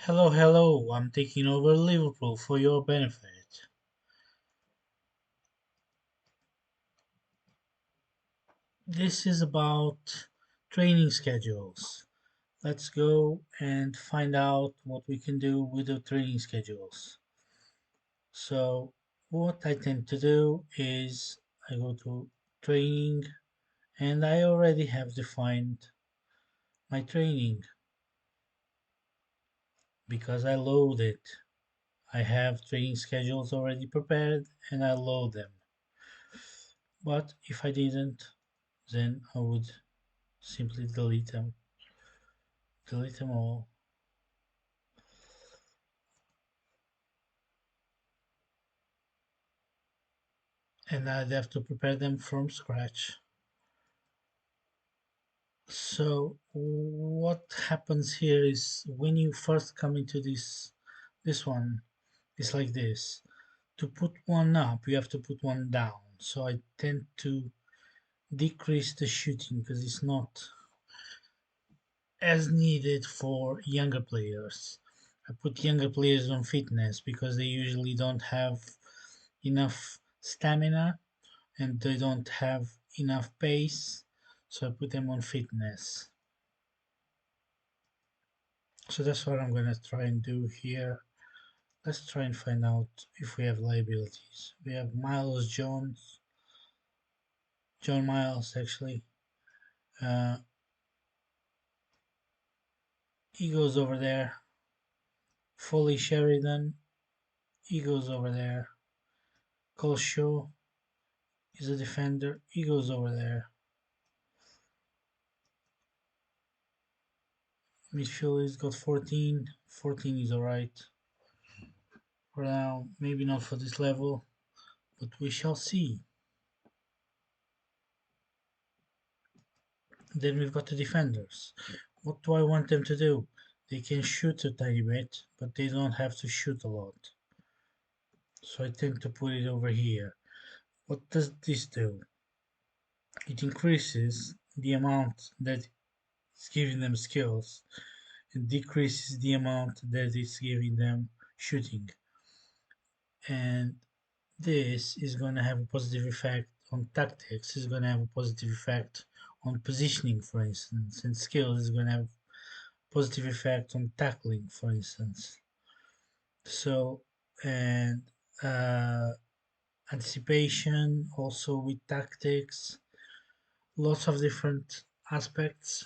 Hello, hello. I'm taking over Liverpool for your benefit. This is about training schedules. Let's go and find out what we can do with the training schedules. So, what I tend to do is I go to training and I already have defined my training because I load it. I have training schedules already prepared and I load them. But if I didn't, then I would simply delete them all, and I'd have to prepare them from scratch. So what happens here is when you first come into this one, it's like this. To put one up, you have to put one down. So I tend to decrease the shooting because it's not as needed for younger players. I put younger players on fitness because they usually don't have enough stamina and they don't have enough pace, so I put them on fitness. So that's what I'm gonna try and do here. Let's try and find out if we have liabilities. We have John Miles actually. Uh, he goes over there. Foley Sheridan, he goes over there. Cole Shaw is a defender, he goes over there. Midfield has got 14. 14 is alright. For now, maybe not for this level, but we shall see. Then we've got the defenders. What do I want them to do? They can shoot a tiny bit, but they don't have to shoot a lot. So I tend to put it over here. What does this do? It increases the amount that it's giving them skills and decreases the amount that it's giving them shooting. And this is going to have a positive effect on tactics, is going to have a positive effect on positioning, for instance, and skills is going to have positive effect on tackling, for instance. So, and uh, anticipation, also with tactics, lots of different aspects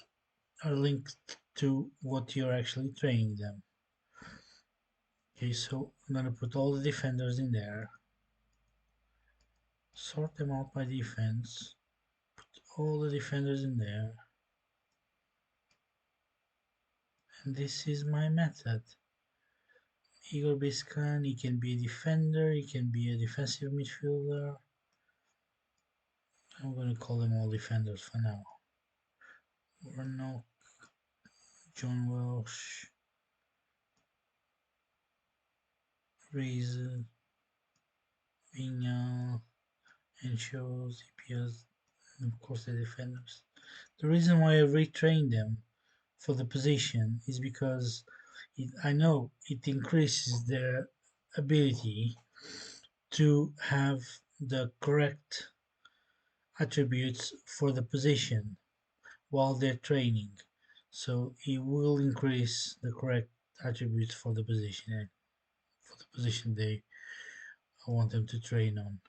are linked to what you're actually training them. Okay, so I'm gonna put all the defenders in there, sort them out by defense, all the defenders in there, and this is my method. Igor Biscan, he can be a defender, he can be a defensive midfielder. I'm gonna call them all defenders for now. Warnock, John Welsh, Reese, Vignal, and shows EPS, and of course the defenders. The reason why I retrained them for the position is because I know it increases their ability to have the correct attributes for the position while they're training. So it will increase the correct attributes for the position they I want them to train on.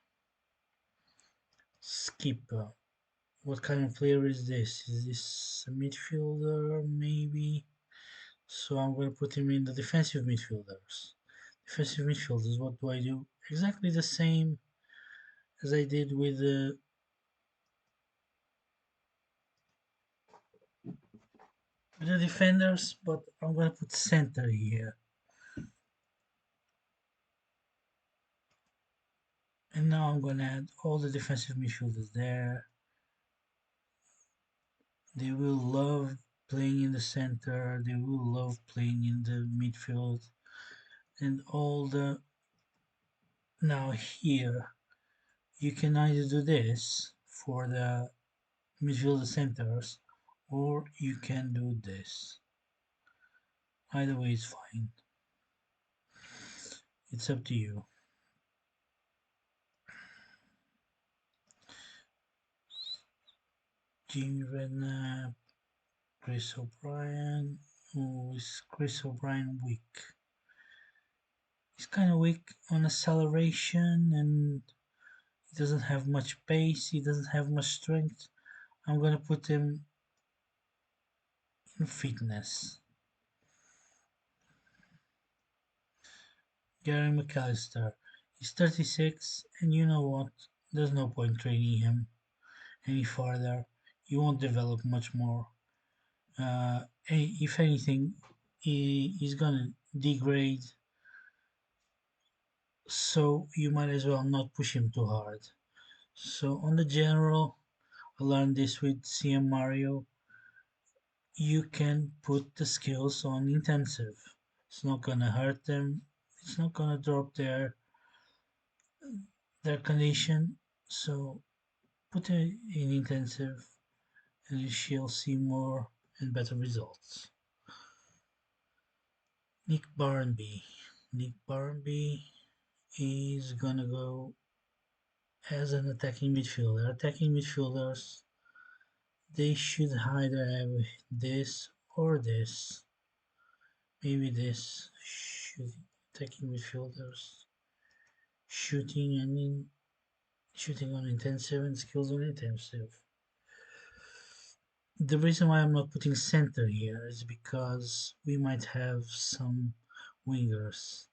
Skipper. What kind of player is this? Is this a midfielder maybe? So I'm going to put him in the defensive midfielders. Defensive midfielders, what do I do? Exactly the same as I did with the defenders, but I'm going to put center here. And now I'm going to add all the defensive midfielders there. They will love playing in the center, they will love playing in the midfield, and all the. Now, here, you can either do this for the midfield centers, or you can do this. Either way is fine. It's up to you. Jimmy Redknapp, Chris O'Brien. Oh, is Chris O'Brien weak? He's kind of weak on acceleration and he doesn't have much pace. He doesn't have much strength. I'm gonna put him in fitness. Gary McAllister. He's 36, and you know what? There's no point training him any farther. He won't develop much more. If anything, he's gonna degrade, so you might as well not push him too hard. So, on the general, I learned this with CM Mario. You can put the skills on intensive. It's not gonna hurt them. It's not gonna drop their condition. So put it in intensive, and you shall see more and better results. Nick Barnby. Nick Barnby is gonna go as an attacking midfielder. Attacking midfielders, they should either have this or this. Maybe this. Attacking midfielders. Shooting on intensive and skills on intensive. The reason why I'm not putting center here is because we might have some wingers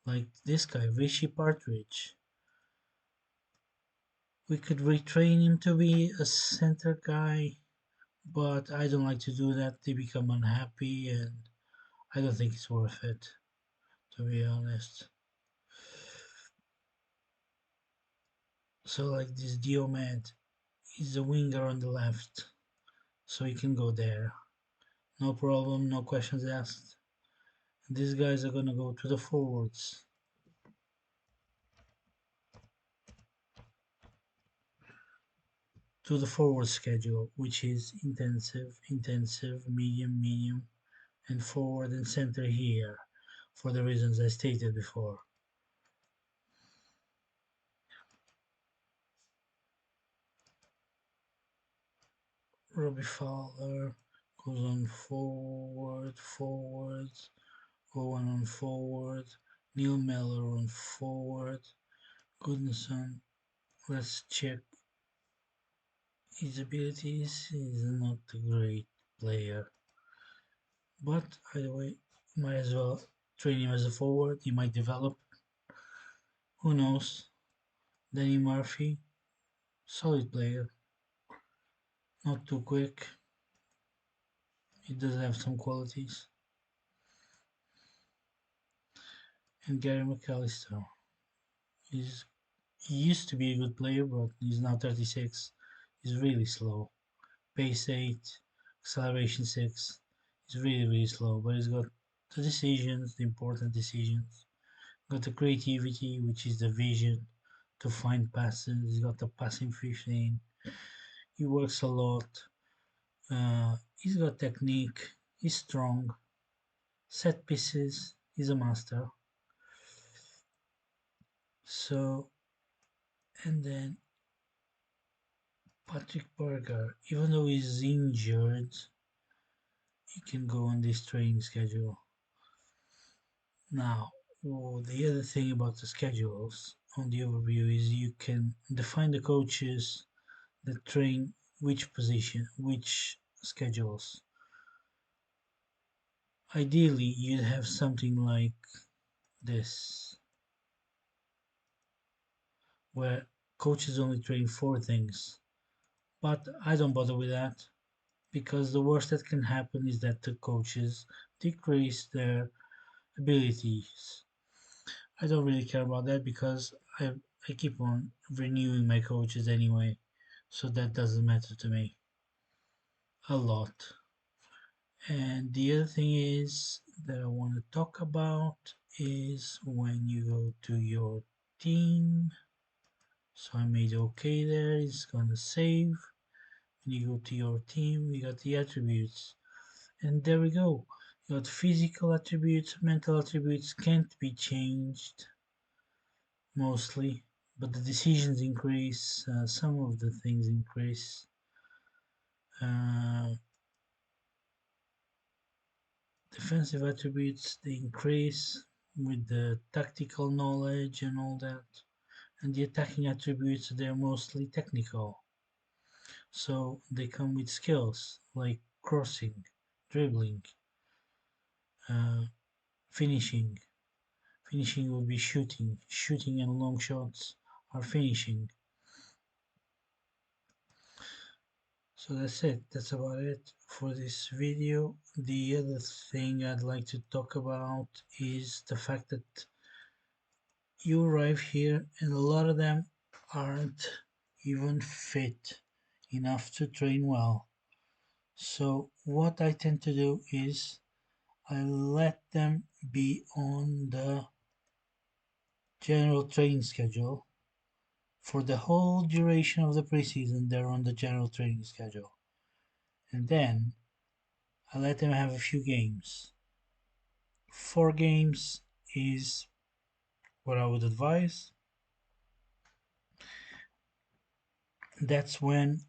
like this guy, Rishi Partridge. We could retrain him to be a center guy, but I don't like to do that. They become unhappy, and I don't think it's worth it, to be honest. So, like this Diomed, he's a winger on the left, so he can go there. No problem, no questions asked. These guys are gonna go to the forwards. To the forward schedule, which is intensive, intensive, medium, medium, and forward and center here, for the reasons I stated before. Robbie Fowler goes on forward, forward, Owen on forward, Neil Mellor on forward, Goodnson. Let's check his abilities. He's not a great player, but either way, might as well train him as a forward. He might develop. Who knows? Danny Murphy, solid player, not too quick. He does have some qualities. And Gary McAllister, he's he used to be a good player, but he's now 36. He's really slow. Pace 8, acceleration 6. He's really, really slow, but he's got the decisions, the important decisions. Got the creativity, which is the vision to find passes. He's got the passing 15. He works a lot. He's got technique. He's strong. Set pieces. He's a master. So, and then Patrick Berger, even though he's injured, he can go on this training schedule. Now, the other thing about the schedules on the overview is you can define the coaches that train which position, which schedules. Ideally, you'd have something like this, where coaches only train four things. But I don't bother with that because the worst that can happen is that the coaches decrease their abilities. I don't really care about that because I keep on renewing my coaches anyway, so that doesn't matter to me a lot. And the other thing is that I want to talk about is when you go to your team. So I made OK there, it's gonna save. When you go to your team, you got the attributes. And there we go. But physical attributes, mental attributes can't be changed mostly, but the decisions increase, some of the things increase. Uh, Defensive attributes they increase with the tactical knowledge and all that, and the attacking attributes they're mostly technical, so they come with skills like crossing, dribbling, uh, finishing. Finishing would be shooting. Shooting and long shots are finishing. So that's it. That's about it for this video. The other thing I'd like to talk about is the fact that you arrive here and a lot of them aren't even fit enough to train well. So what I tend to do is I let them be on the general training schedule. For the whole duration of the preseason, they're on the general training schedule. And then I let them have a few games. 4 games is what I would advise. That's when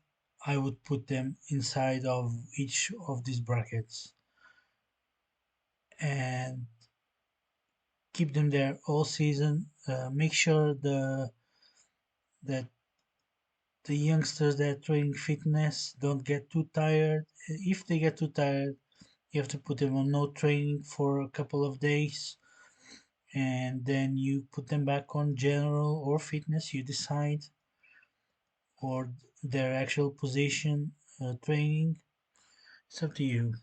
I would put them inside of each of these brackets and keep them there all season. Make sure that the youngsters that are training fitness don't get too tired. If they get too tired, you have to put them on no training for a couple of days, and then you put them back on general or fitness. You decide, or their actual position training. It's up to you.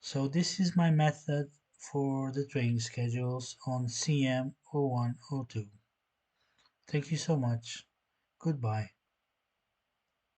So this is my method for the training schedules on CM 0102. Thank you so much. Goodbye.